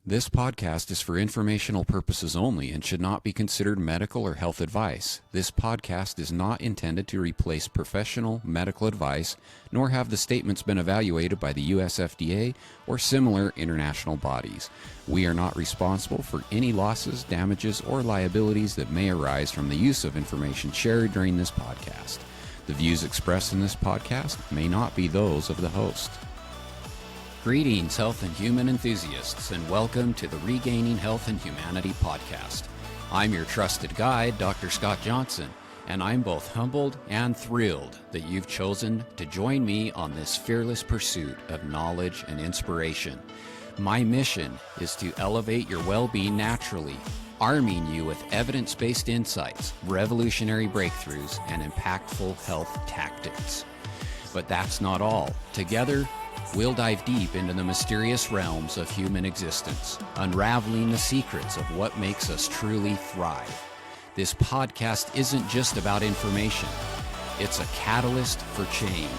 This podcast is for informational purposes only and should not be considered medical or health advice. This podcast is not intended to replace professional medical advice, nor have the statements been evaluated by the US FDA or similar international bodies. We are not responsible for any losses, damages, or liabilities that may arise from the use of information shared during this podcast. The views expressed in this podcast may not be those of the host. Greetings, health and human enthusiasts, and welcome to the Regaining Health and Humanity podcast. I'm your trusted guide, Dr. Scott Johnson, and I'm both humbled and thrilled that you've chosen to join me on this fearless pursuit of knowledge and inspiration. My mission is to elevate your well-being naturally, arming you with evidence-based insights, revolutionary breakthroughs, and impactful health tactics. But that's not all. Together, we'll dive deep into the mysterious realms of human existence, unraveling the secrets of what makes us truly thrive. This podcast isn't just about information. It's a catalyst for change.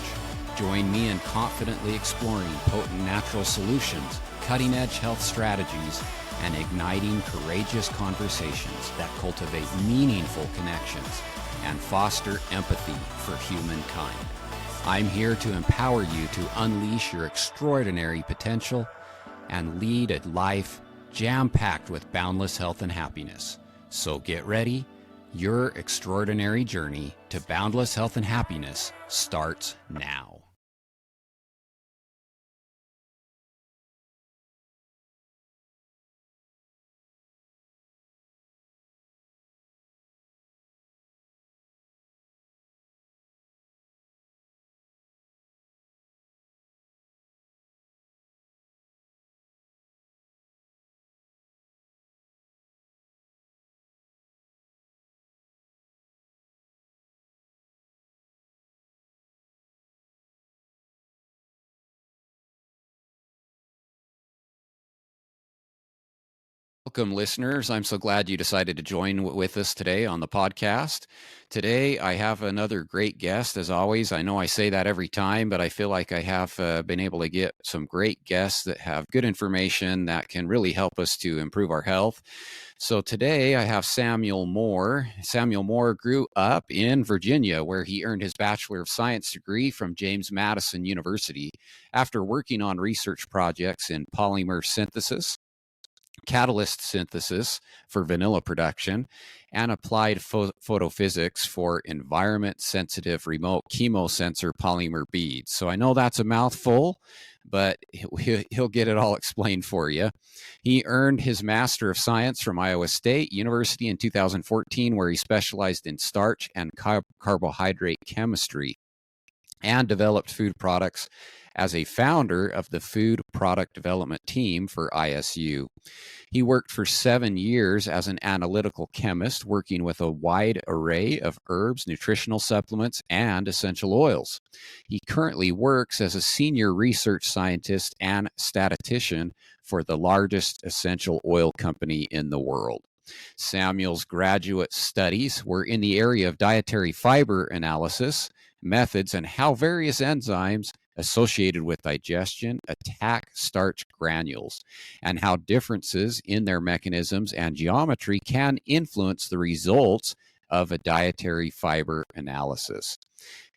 Join me in confidently exploring potent natural solutions, cutting-edge health strategies, and igniting courageous conversations that cultivate meaningful connections and foster empathy for humankind. I'm here to empower you to unleash your extraordinary potential and lead a life jam-packed with boundless health and happiness. So get ready. Your extraordinary journey to boundless health and happiness starts now. Welcome, listeners. I'm so glad you decided to join with us today on the podcast. Today, I have another great guest, as always. I know I say that every time, but I feel like I have been able to get some great guests that have good information that can really help us to improve our health. So today, I have Samuel Moore. Samuel Moore grew up in Virginia, where he earned his Bachelor of Science degree from James Madison University after working on research projects in polymer synthesis, catalyst synthesis for vanilla production, and applied photophysics for environment-sensitive remote chemosensor polymer beads. So I know that's a mouthful, but he'll get it all explained for you. He earned his Master of Science from Iowa State University in 2014, where he specialized in starch and carbohydrate chemistry and developed food products as a founder of the food product development team for ISU. He worked for 7 years as an analytical chemist, working with a wide array of herbs, nutritional supplements, and essential oils. He currently works as a senior research scientist and statistician for the largest essential oil company in the world. Samuel's graduate studies were in the area of dietary fiber analysis, methods, and how various enzymes associated with digestion attack starch granules, and how differences in their mechanisms and geometry can influence the results of a dietary fiber analysis.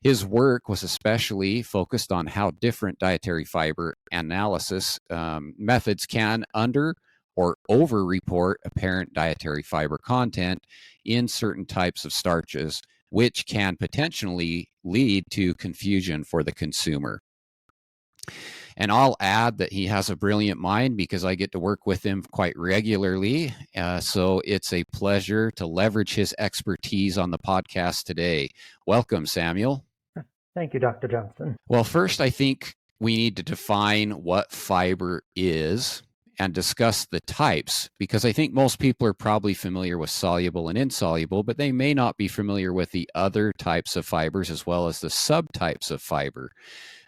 His work was especially focused on how different dietary fiber analysis methods can under or over-report apparent dietary fiber content in certain types of starches, which can potentially lead to confusion for the consumer. And I'll add that he has a brilliant mind because I get to work with him quite regularly. So it's a pleasure to leverage his expertise on the podcast today. Welcome, Samuel. Thank you, Dr. Johnson. Well, first, I think we need to define what fiber is and discuss the types, because I think most people are probably familiar with soluble and insoluble, but they may not be familiar with the other types of fibers as well as the subtypes of fiber.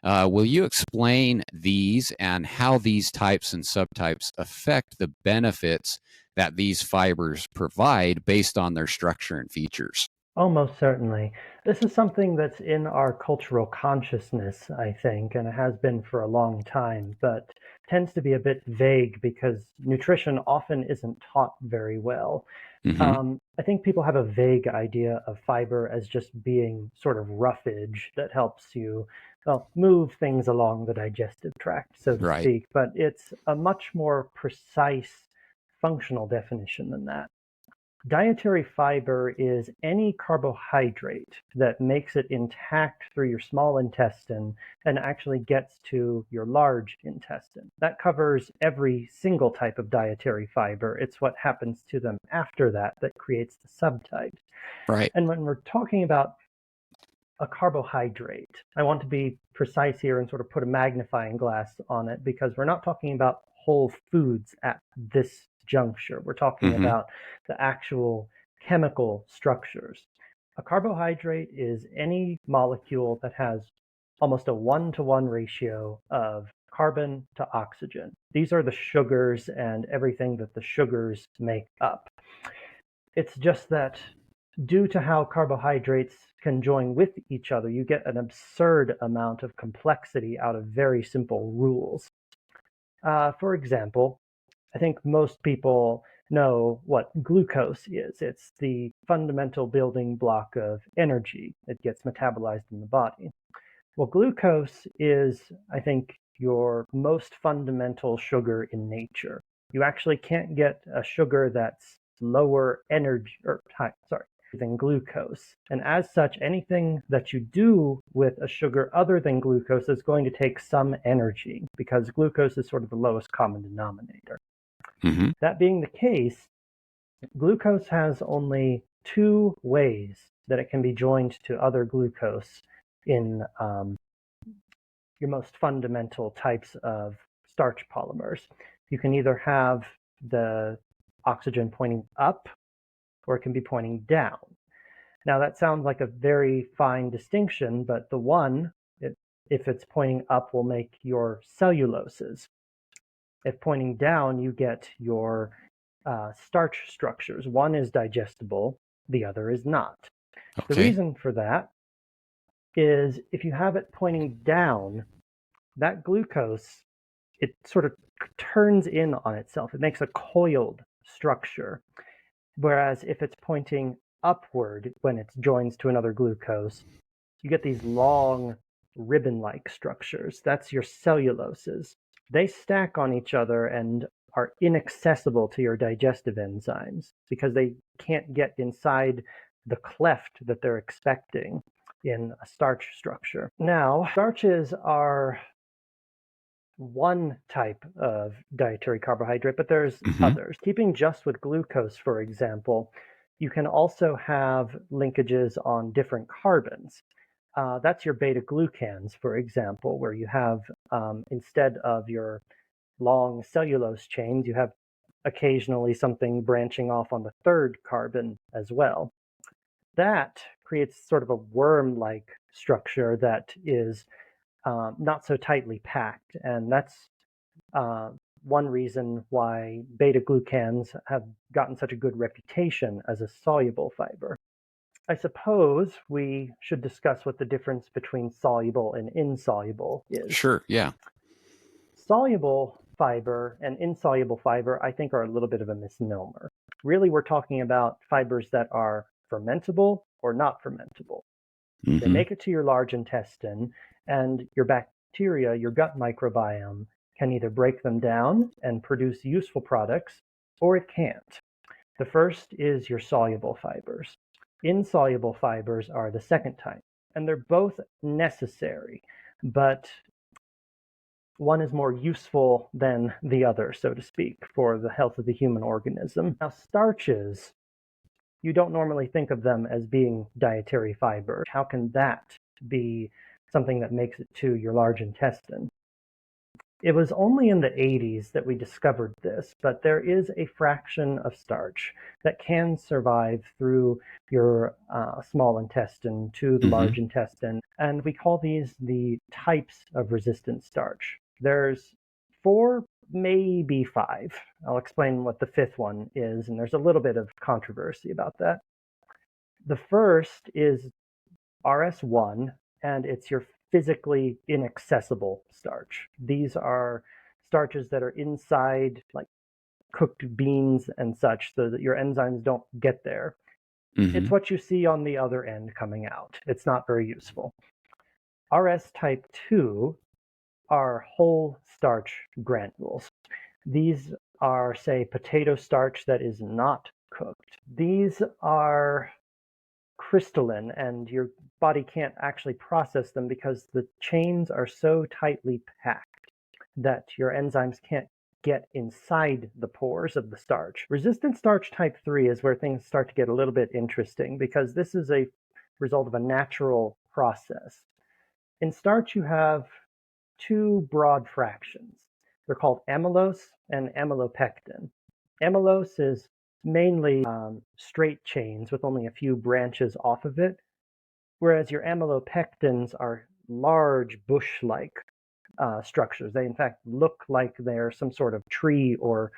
Will you explain these and how these types and subtypes affect the benefits that these fibers provide based on their structure and features? Oh, most certainly. This is something that's in our cultural consciousness, I think, and it has been for a long time. But tends to be a bit vague because nutrition often isn't taught very well. Hmm. I think people have a vague idea of fiber as just being sort of roughage that helps you, well, move things along the digestive tract, so to Right. speak, but it's a much more precise functional definition than that. Dietary fiber is any carbohydrate that makes it intact through your small intestine and actually gets to your large intestine. That covers every single type of dietary fiber. It's what happens to them after that that creates the subtypes. Right. And when we're talking about a carbohydrate, I want to be precise here and sort of put a magnifying glass on it because we're not talking about whole foods at this juncture. We're talking Hmm. about the actual chemical structures. A carbohydrate is any molecule that has almost a 1-to-1 ratio of carbon to oxygen. These are the sugars and everything that the sugars make up. It's just that due to how carbohydrates can join with each other, you get an absurd amount of complexity out of very simple rules. For example, I think most people know what glucose is. It's the fundamental building block of energy. It gets metabolized in the body. Well, glucose is, I think, your most fundamental sugar in nature. You actually can't get a sugar that's lower energy, or high, sorry, than glucose. And as such, anything that you do with a sugar other than glucose is going to take some energy because glucose is sort of the lowest common denominator. Hmm. That being the case, glucose has only two ways that it can be joined to other glucose in your most fundamental types of starch polymers. You can either have the oxygen pointing up or it can be pointing down. Now that sounds like a very fine distinction, but the one, if it's pointing up, will make your celluloses. If pointing down, you get your starch structures. One is digestible, the other is not. The Okay. reason for that is if you have it pointing down, that glucose, it sort of turns in on itself. It makes a coiled structure. Whereas if it's pointing upward when it joins to another glucose, you get these long ribbon-like structures. That's your celluloses. They stack on each other and are inaccessible to your digestive enzymes because they can't get inside the cleft that they're expecting in a starch structure. Now, starches are one type of dietary carbohydrate, but there's Hmm. others. Keeping just with glucose, for example, you can also have linkages on different carbons. That's your beta glucans, for example, where you have, instead of your long cellulose chains, you have occasionally something branching off on the third carbon as well. That creates sort of a worm-like structure that is not so tightly packed, and that's uh, one reason why beta glucans have gotten such a good reputation as a soluble fiber. I suppose we should discuss what the difference between soluble and insoluble is. Sure. Yeah. Soluble fiber and insoluble fiber, I think, are a little bit of a misnomer. Really, we're talking about fibers that are fermentable or not fermentable. They Hmm. make it to your large intestine, and your bacteria, your gut microbiome, can either break them down and produce useful products, or it can't. The first is your soluble fibers. Insoluble fibers are the second type, and they're both necessary, but one is more useful than the other, so to speak, for the health of the human organism. Now, starches, you don't normally think of them as being dietary fiber. How can that be something that makes it to your large intestine? It was only in the 80s that we discovered this, but there is a fraction of starch that can survive through your small intestine to the Hmm. large intestine, and we call these the types of resistant starch. There's four, maybe five. I'll explain what the fifth one is, and there's a little bit of controversy about that. The first is RS1, and it's your physically inaccessible starch. These are starches that are inside like cooked beans and such so that your enzymes don't get there. It's what you see on the other end coming out. It's not very useful. RS type 2 are whole starch granules. These are, say, potato starch that is not cooked. These are crystalline, and your body can't actually process them because the chains are so tightly packed that your enzymes can't get inside the pores of the starch. Resistant starch type 3 is where things start to get a little bit interesting because this is a result of a natural process. In starch, you have two broad fractions. They're called amylose and amylopectin. Amylose is mainly straight chains with only a few branches off of it, whereas your amylopectins are large bush-like structures. They, in fact, look like they're some sort of tree or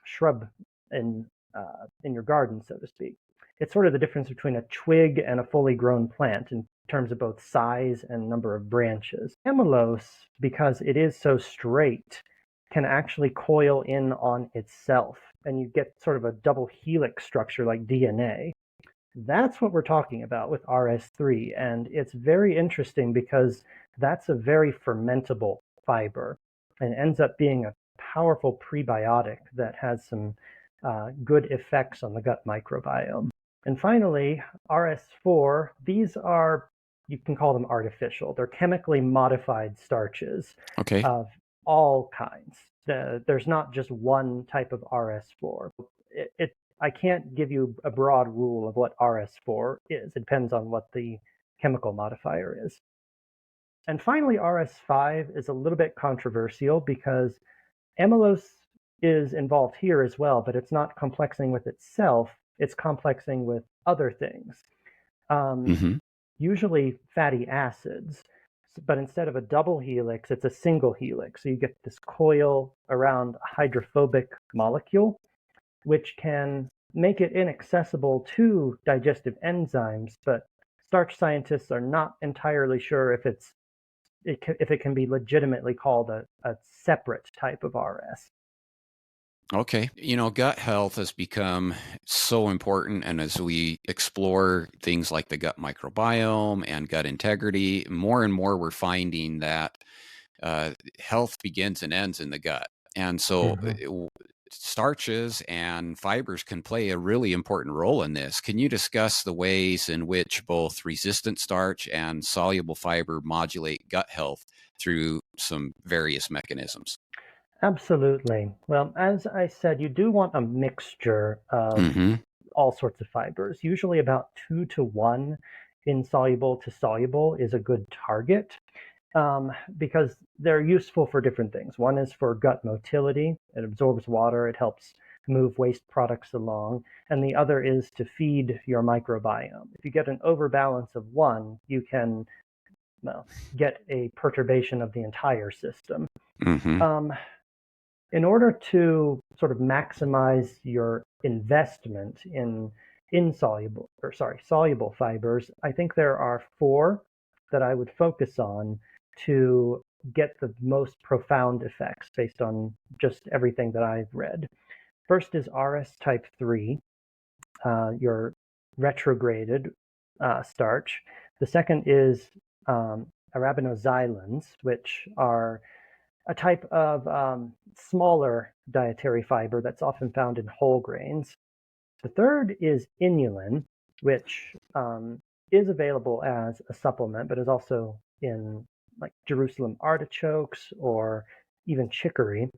shrub in your garden, so to speak. It's sort of the difference between a twig and a fully grown plant in terms of both size and number of branches. Amylose, because it is so straight, can actually coil in on itself, and you get sort of a double helix structure like DNA. That's what we're talking about with RS3, and it's very interesting because that's a very fermentable fiber and ends up being a powerful prebiotic that has some good effects on the gut microbiome. And finally, RS4, these are, you can call them artificial. They're chemically modified starches of all kinds. There's not just one type of RS4. I can't give you a broad rule of what RS4 is. It depends on what the chemical modifier is. And finally, RS5 is a little bit controversial because amylose is involved here as well, but it's not complexing with itself. It's complexing with other things, usually fatty acids. But instead of a double helix, it's a single helix. So you get this coil around a hydrophobic molecule, which can make it inaccessible to digestive enzymes, but starch scientists are not entirely sure if it can be legitimately called a separate type of RS. Okay. Gut health has become so important. And as we explore things like the gut microbiome and gut integrity, more and more we're finding that health begins and ends in the gut. And so starches and fibers can play a really important role in this. Can you discuss the ways in which both resistant starch and soluble fiber modulate gut health through some various mechanisms? Absolutely. Well, as I said, you do want a mixture of all sorts of fibers. Usually about 2-to-1 insoluble to soluble is a good target because they're useful for different things. One is for gut motility. It absorbs water. It helps move waste products along. And the other is to feed your microbiome. If you get an overbalance of one, you can get a perturbation of the entire system. In order to sort of maximize your investment in soluble fibers, I think there are 4 that I would focus on to get the most profound effects based on just everything that I've read. First is RS type 3, your retrograded starch. The second is arabinoxylans, which are a type of smaller dietary fiber that's often found in whole grains. The third is inulin, which is available as a supplement, but is also in like Jerusalem artichokes or even chicory.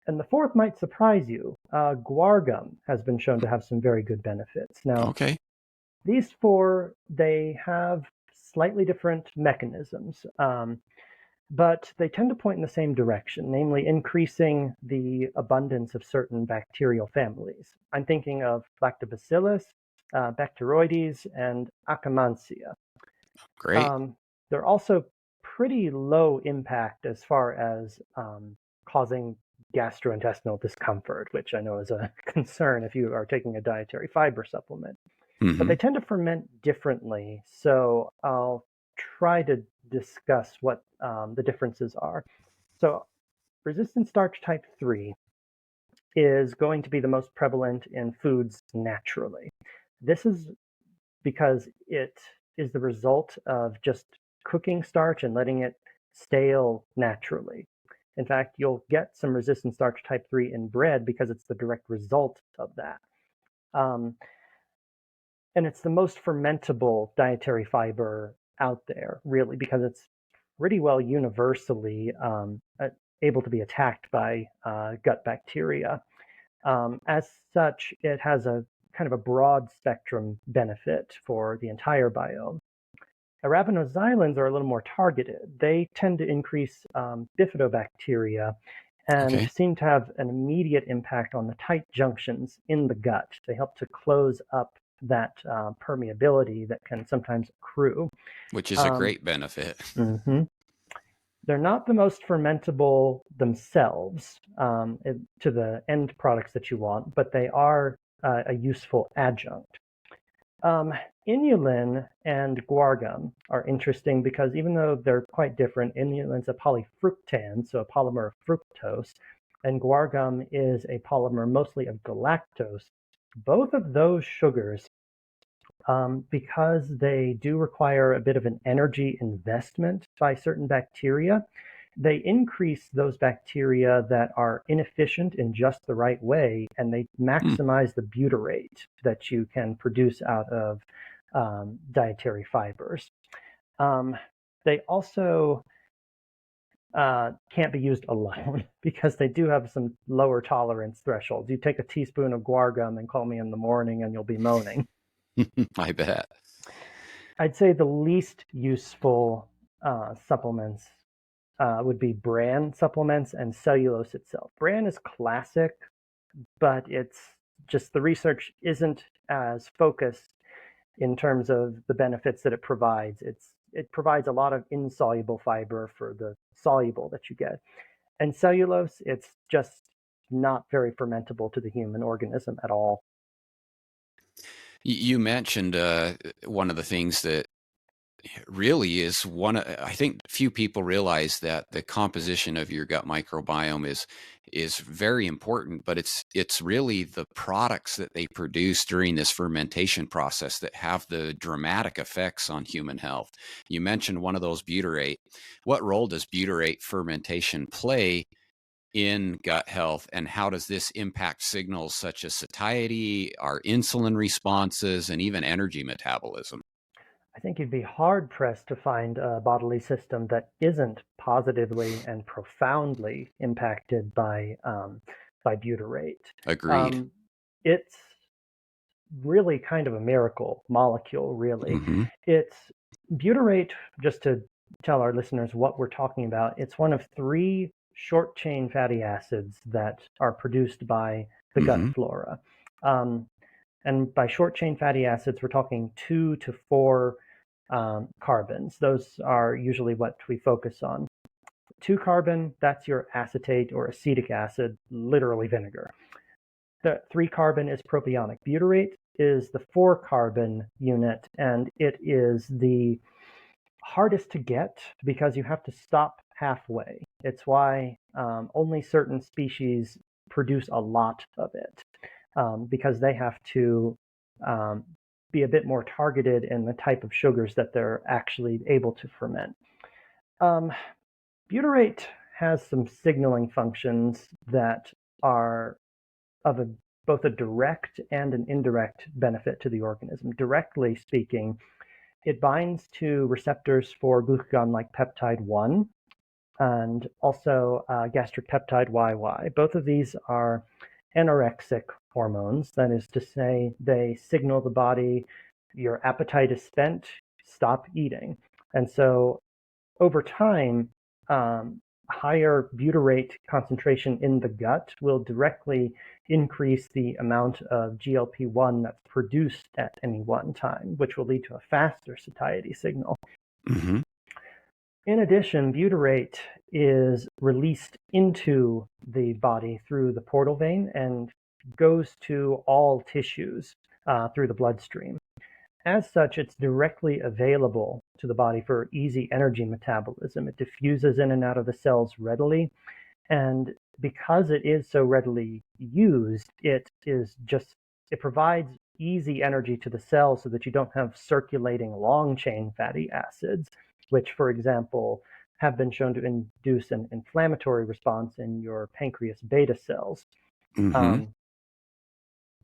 And the fourth might surprise you. Guar gum has been shown to have some very good benefits. Now, these 4, they have slightly different mechanisms. But they tend to point in the same direction, namely increasing the abundance of certain bacterial families. I'm thinking of Lactobacillus, Bacteroides, and Akkermansia. Great. They're also pretty low impact as far as causing gastrointestinal discomfort, which I know is a concern if you are taking a dietary fiber supplement. But they tend to ferment differently, so I'll try to discuss what the differences are. So resistant starch type 3 is going to be the most prevalent in foods naturally. This is because it is the result of just cooking starch and letting it stale naturally. In fact, you'll get some resistant starch type 3 in bread because it's the direct result of that. Um, and it's the most fermentable dietary fiber out there, really, because it's pretty well universally able to be attacked by gut bacteria. As such, it has a kind of a broad spectrum benefit for the entire biome. Arabinoxylans are a little more targeted. They tend to increase bifidobacteria and Okay. seem to have an immediate impact on the tight junctions in the gut. They help to close up that permeability that can sometimes accrue. Which is a Um, great benefit. mhm. They're not the most fermentable themselves to the end products that you want, but they are a useful adjunct. Um, Inulin and guar gum are interesting because even though they're quite different, inulin's a polyfructan, so a polymer of fructose, and guar gum is a polymer mostly of galactose. Both of those sugars, because they do require a bit of an energy investment by certain bacteria, they increase those bacteria that are inefficient in just the right way, and they Hmm. maximize the butyrate that you can produce out of dietary fibers. Um, they also can't be used alone because they do have some lower tolerance thresholds. You take a teaspoon of guar gum and call me in the morning, and you'll be moaning. I bet. I'd say the least useful supplements would be bran supplements and cellulose itself. Bran is classic, but it's just the research isn't as focused in terms of the benefits that it provides. It provides a lot of insoluble fiber for the soluble that you get. And cellulose, it's just not very fermentable to the human organism at all. You mentioned one of the things that really is I think few people realize that the composition of your gut microbiome is very important, but it's really the products that they produce during this fermentation process that have the dramatic effects on human health. You mentioned one of those, butyrate. What role does butyrate fermentation play in gut health, and how does this impact signals such as satiety, our insulin responses, and even energy metabolism? I think you'd be hard pressed to find a bodily system that isn't positively and profoundly impacted by butyrate. Agreed. Um, it's really kind of a miracle molecule, really. Hmm. It's butyrate, just to tell our listeners what we're talking about, it's one of three short chain fatty acids that are produced by the gut Hmm. flora. Um, and by short chain fatty acids, we're talking 2 to 4 carbons. Those are usually what we focus on. 2 carbon, that's your acetate or acetic acid, literally vinegar. The 3 carbon is propionic. Butyrate is the 4 carbon unit, and it is the hardest to get because you have to stop halfway. It's why only certain species produce a lot of it, because they have to um, be a bit more targeted in the type of sugars that they're actually able to ferment. Um, Butyrate has some signaling functions that are of both a direct and an indirect benefit to the organism. Directly speaking, it binds to receptors for glucagon-like peptide 1 and also gastric peptide YY. Both of these are anorexic hormones. That is to say, they signal the body your appetite is spent, stop eating. And so over time, higher butyrate concentration in the gut will directly increase the amount of GLP-1 that's produced at any one time, which will lead to a faster satiety signal. Hmm. In addition, butyrate is released into the body through the portal vein and goes to all tissues through the bloodstream. As such, it's directly available to the body for easy energy metabolism. It diffuses in and out of the cells readily, And because it is so readily used, it provides easy energy to the cell so that you don't have circulating long chain fatty acids, which, for example, have been shown to induce an inflammatory response in your pancreas beta cells. Mm-hmm.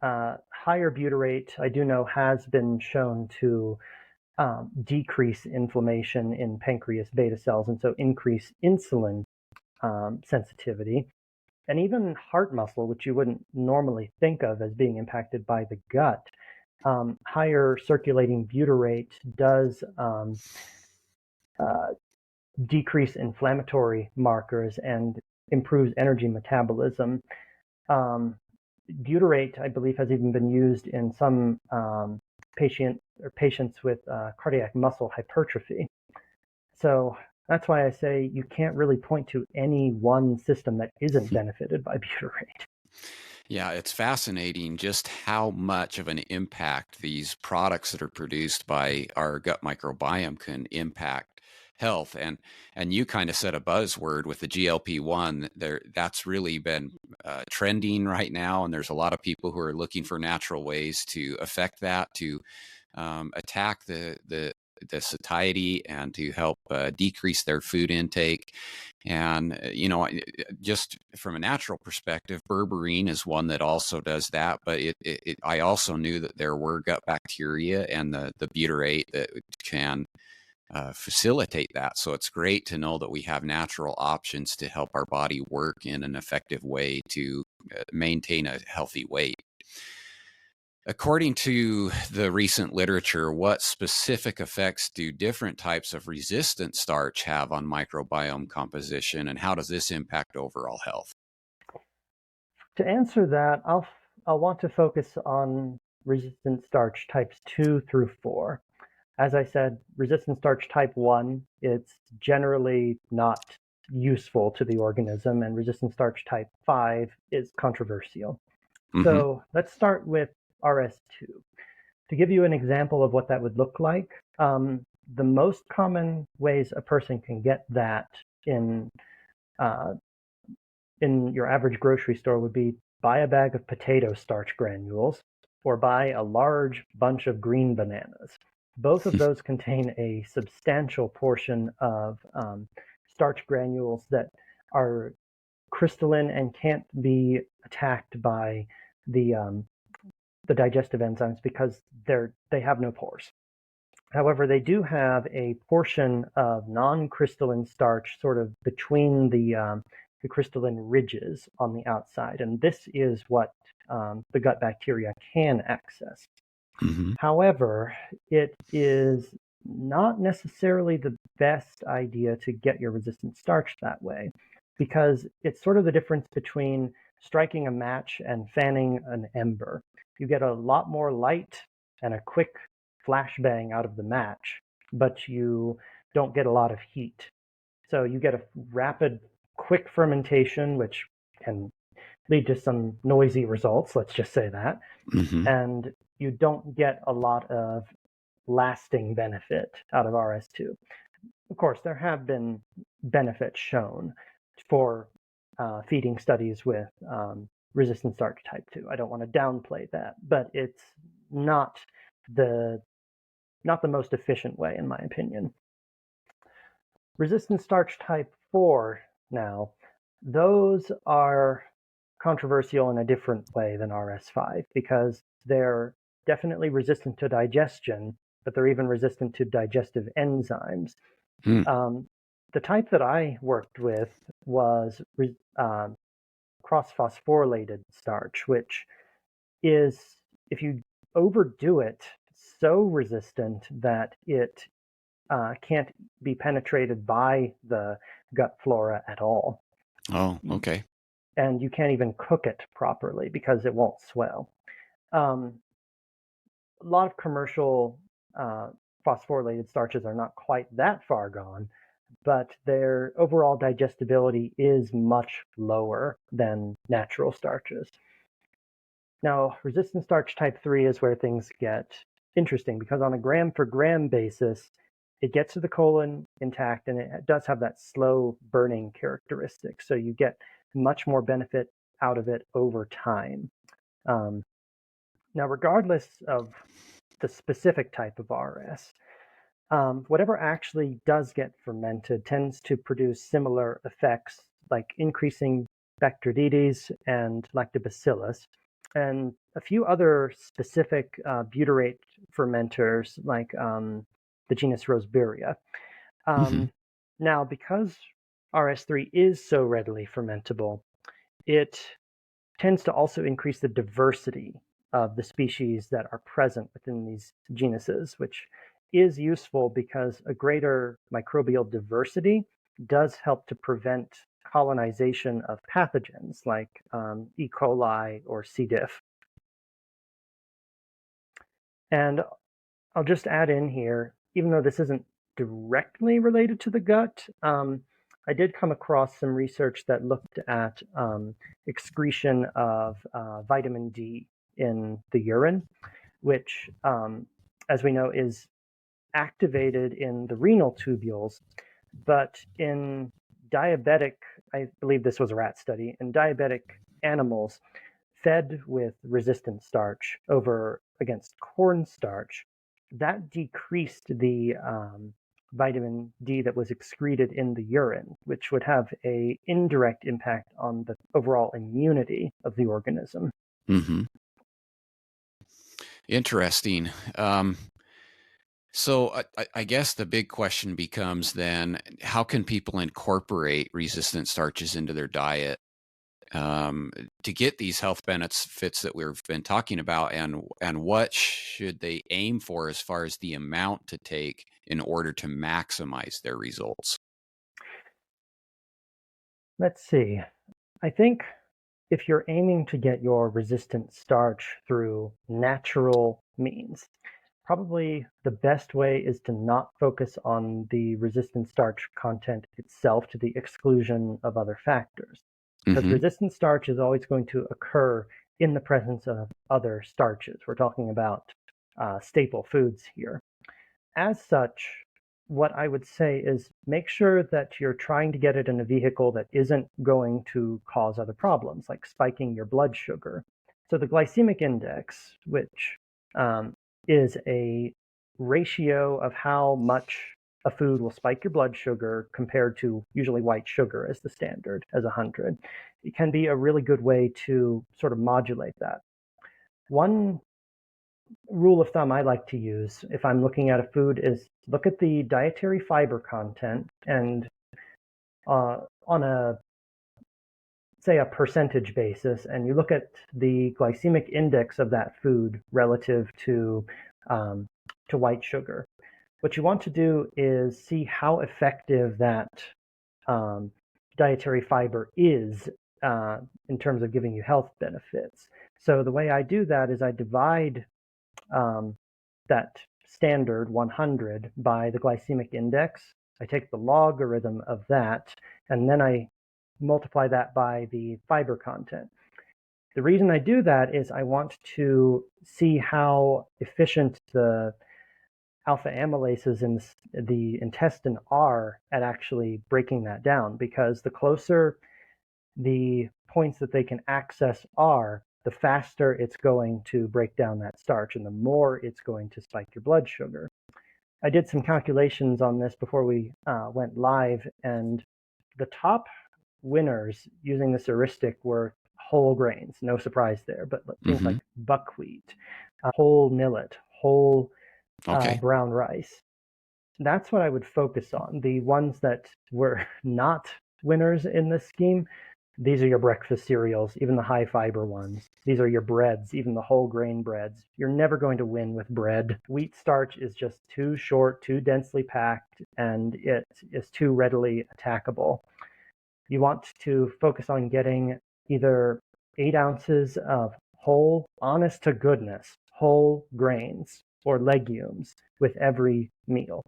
Higher butyrate, I do know, has been shown to decrease inflammation in pancreas beta cells, and so increase insulin sensitivity. And even heart muscle, which you wouldn't normally think of as being impacted by the gut, higher circulating butyrate does decrease inflammatory markers and improves energy metabolism. Butyrate, I believe, has even been used in some patients with cardiac muscle hypertrophy. So that's why I say you can't really point to any one system that isn't benefited by butyrate. Yeah, it's fascinating just how much of an impact these products that are produced by our gut microbiome can impact health. And you kind of said a buzzword with the GLP-1 there. That's really been trending right now, and there's a lot of people who are looking for natural ways to affect that, to attack the satiety and to help decrease their food intake. And, just from a natural perspective, berberine is one that also does that. But I also knew that there were gut bacteria and the butyrate that can facilitate that. So it's great to know that we have natural options to help our body work in an effective way to maintain a healthy weight. According to the recent literature, what specific effects do different types of resistant starch have on microbiome composition, and how does this impact overall health? To answer that, I'll want to focus on resistant starch types 2 through 4. As I said, resistant starch type 1, it's generally not useful to the organism, and resistant starch type 5 is controversial. Mm-hmm. So let's start with RS2. To give you an example of what that would look like, the most common ways a person can get that in uh, in your average grocery store would be buy a bag of potato starch granules or buy a large bunch of green bananas. Both of those contain a substantial portion of starch granules that are crystalline and can't be attacked by the digestive enzymes because they have no pores. However, they do have a portion of non-crystalline starch sort of between the crystalline ridges on the outside, and this is what the gut bacteria can access. Mm-hmm. However, it is not necessarily the best idea to get your resistant starch that way, because it's sort of the difference between striking a match and fanning an ember. You get a lot more light and a quick flashbang out of the match, but you don't get a lot of heat. So you get a rapid, quick fermentation, which can lead to some noisy results, let's just say that. Mm-hmm. And you don't get a lot of lasting benefit out of RS2. Of course, there have been benefits shown for feeding studies with resistant starch type 2. I don't want to downplay that, but it's not the most efficient way, in my opinion. Resistant starch type 4 now, those are controversial in a different way than RS5 because they're definitely resistant to digestion, but they're even resistant to digestive enzymes. Mm. The type that I worked with was cross-phosphorylated starch, which is, if you overdo it, so resistant that it can't be penetrated by the gut flora at all. Oh, okay. And you can't even cook it properly because it won't swell. A lot of commercial phosphorylated starches are not quite that far gone, but their overall digestibility is much lower than natural starches. Now, resistant starch type 3 is where things get interesting because on a gram for gram basis, it gets to the colon intact, and it does have that slow burning characteristic. So you get much more benefit out of it over time. Now, regardless of the specific type of RS, whatever actually does get fermented tends to produce similar effects, like increasing Bacteroides and Lactobacillus, and a few other specific butyrate fermenters, like the genus Roseburia. Mm-hmm. Now, because RS3 is so readily fermentable, it tends to also increase the diversity of the species that are present within these genuses, which is useful because a greater microbial diversity does help to prevent colonization of pathogens like E. coli or C. diff. And I'll just add in here, even though this isn't directly related to the gut, I did come across some research that looked at excretion of vitamin D in the urine, which, as we know, is activated in the renal tubules, but in diabetic, I believe this was a rat study, in diabetic animals fed with resistant starch over against cornstarch, that decreased the vitamin D that was excreted in the urine, which would have a indirect impact on the overall immunity of the organism. Mm-hmm. Interesting. So I guess the big question becomes then, how can people incorporate resistant starches into their diet to get these health benefits that we've been talking about, and what should they aim for as far as the amount to take in order to maximize their results? Let's see. I think if you're aiming to get your resistant starch through natural means, probably the best way is to not focus on the resistant starch content itself to the exclusion of other factors. Because Mm-hmm. resistant starch is always going to occur in the presence of other starches. We're talking about staple foods here. As such, what I would say is make sure that you're trying to get it in a vehicle that isn't going to cause other problems, like spiking your blood sugar. So the glycemic index, which is a ratio of how much a food will spike your blood sugar compared to usually white sugar as the standard, as 100. It can be a really good way to sort of modulate that. One rule of thumb I like to use if I'm looking at a food is look at the dietary fiber content, and on a, say, a percentage basis, and you look at the glycemic index of that food relative um, to white sugar. What you want to do is see how effective that um, dietary fiber is in terms of giving you health benefits. So the way I do that is I divide um, that standard 100 by the glycemic index. I take the logarithm of that, and then I multiply that by the fiber content. The reason I do that is I want to see how efficient the alpha amylases in the intestine are at actually breaking that down, because the closer the points that they can access are, the faster it's going to break down that starch and the more it's going to spike your blood sugar. I did some calculations on this before we went live, and the top winners using this heuristic were whole grains, no surprise there, but things Mm-hmm. like buckwheat, whole millet, whole Okay. brown rice. That's what I would focus on. The ones that were not winners in this scheme, these are your breakfast cereals, even the high fiber ones. These are your breads, even the whole grain breads. You're never going to win with bread. Wheat starch is just too short, too densely packed, and it is too readily attackable. You want to focus on getting either 8 ounces of whole, honest to goodness, whole grains or legumes with every meal.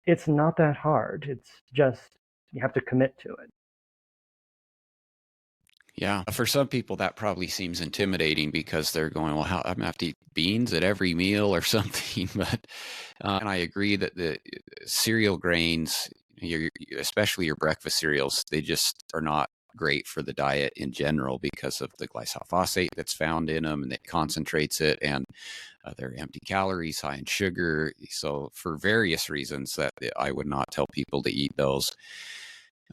It's not that hard. It's just you have to commit to it. Yeah, for some people that probably seems intimidating because they're going, well, how I'm gonna have to eat beans at every meal or something. But and I agree that the cereal grains, especially your breakfast cereals, they just are not great for the diet in general because of the glyphosate that's found in them, and it concentrates it, and they're empty calories, high in sugar. So for various reasons, that I would not tell people to eat those.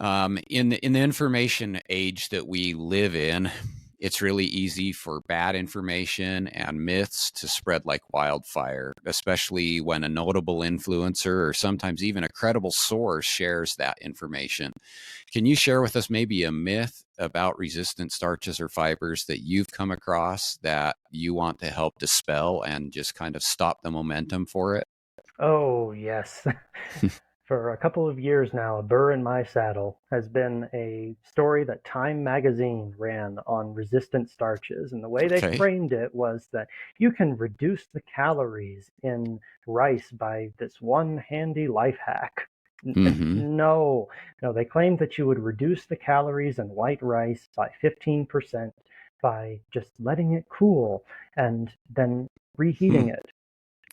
In the information age that we live in, it's really easy for bad information and myths to spread like wildfire, especially when a notable influencer or sometimes even a credible source shares that information. Can you share with us maybe a myth about resistant starches or fibers that you've come across that you want to help dispel and just kind of stop the momentum for it? Oh, yes. For a couple of years now, a burr in my saddle has been a story that Time magazine ran on resistant starches. And the way they Okay. framed it was that you can reduce the calories in rice by this one handy life hack. Mm-hmm. No, no, they claimed that you would reduce the calories in white rice by 15% by just letting it cool and then Hmm. reheating it.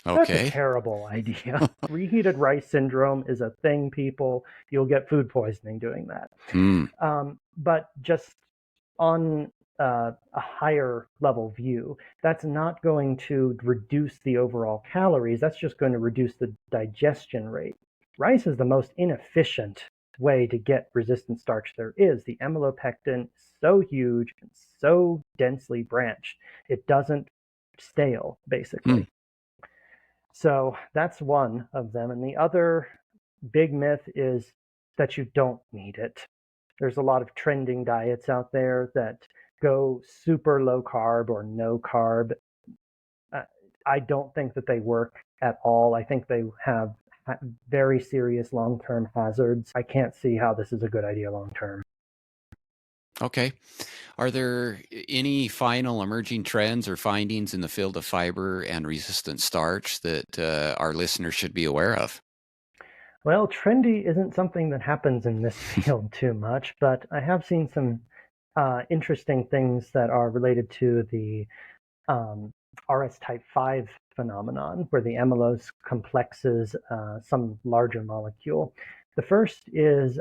That's a Okay. terrible idea. Reheated rice syndrome is a thing, people. You'll get food poisoning doing that. Hmm. But just on a higher level view, that's not going to reduce the overall calories. That's just going to reduce the digestion rate. Rice is the most inefficient way to get resistant starch there is. The amylopectin is so huge and so densely branched, it doesn't stale, Hmm. basically. So that's one of them. And the other big myth is that you don't need it. There's a lot of trending diets out there that go super low carb or no carb. Uh, I don't think that they work at all. I think they have very serious long term hazards. I can't see how this is a good idea long term. Okay. Are there any final emerging trends or findings in the field of fiber and resistant starch that our listeners should be aware of? Well, trendy isn't something that happens in this field too much, but I have seen some interesting things that are related to the um, RS type 5 phenomenon, where the amylose complexes some larger molecule. The first is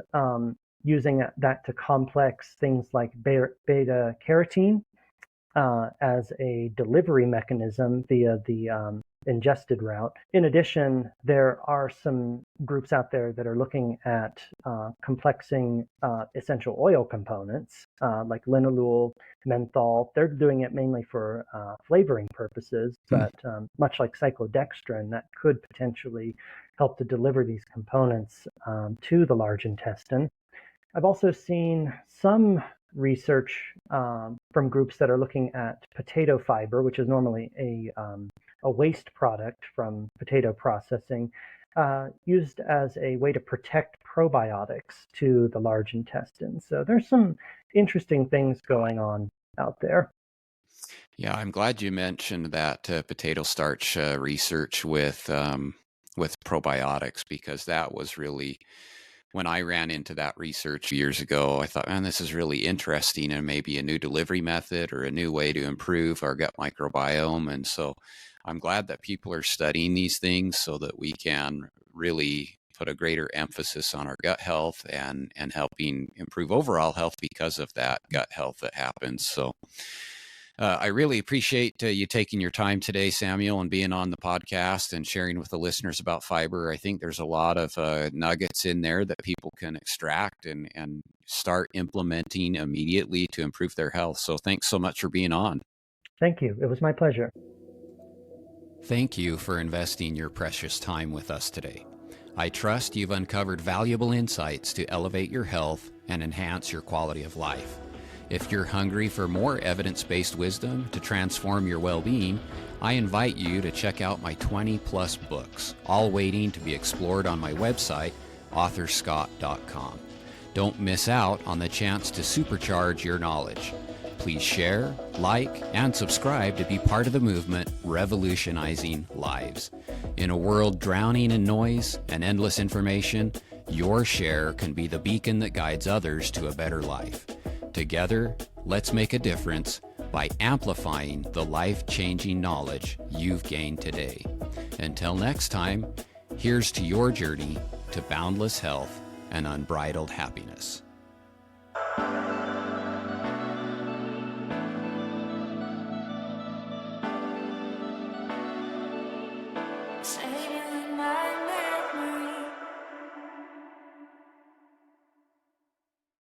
using that to complex things like beta carotene as a delivery mechanism via the ingested route. In addition, there are some groups out there that are looking at complexing essential oil components like linalool, menthol. They're doing it mainly for flavoring purposes, Hmm. but much like cyclodextrin, that could potentially help to deliver these components to the large intestine. I've also seen some research from groups that are looking at potato fiber, which is normally a waste product from potato processing, used as a way to protect probiotics to the large intestine. So there's some interesting things going on out there. Yeah, I'm glad you mentioned that potato starch research with probiotics, because that was really when I ran into that research years ago. I thought, man, this is really interesting, and maybe a new delivery method or a new way to improve our gut microbiome. And so I'm glad that people are studying these things so that we can really put a greater emphasis on our gut health and helping improve overall health because of that gut health that happens. So I really appreciate you taking your time today, Samuel, and being on the podcast and sharing with the listeners about fiber. I think there's a lot of nuggets in there that people can extract and start implementing immediately to improve their health. So thanks so much for being on. Thank you. It was my pleasure. Thank you for investing your precious time with us today. I trust you've uncovered valuable insights to elevate your health and enhance your quality of life. If you're hungry for more evidence-based wisdom to transform your well-being, I invite you to check out my 20-plus books, all waiting to be explored on my website, authorscott.com. Don't miss out on the chance to supercharge your knowledge. Please share, like, and subscribe to be part of the movement revolutionizing lives. In a world drowning in noise and endless information, your share can be the beacon that guides others to a better life. Together, Let's make a difference by amplifying the life-changing knowledge you've gained today. Until next time, here's to your journey to boundless health and unbridled happiness. Say